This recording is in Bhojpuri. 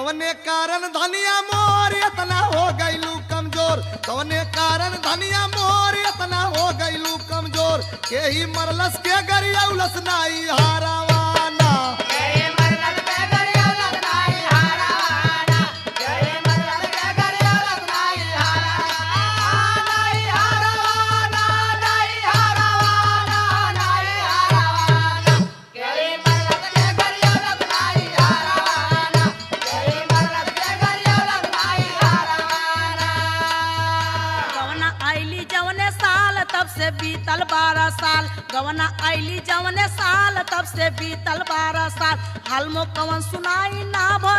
कवने कारण धनिया मोर इतना हो गईलू कमजोर, कवने कारण धनिया मोर इतना हो गईलू कमजोर, के ही मरलस के गरियौलस नाई हारावाना। बीतल 12 साल गवना आईली जवने साल तब से बीतल 12 साल हाल मो कवन सुनाई ना भर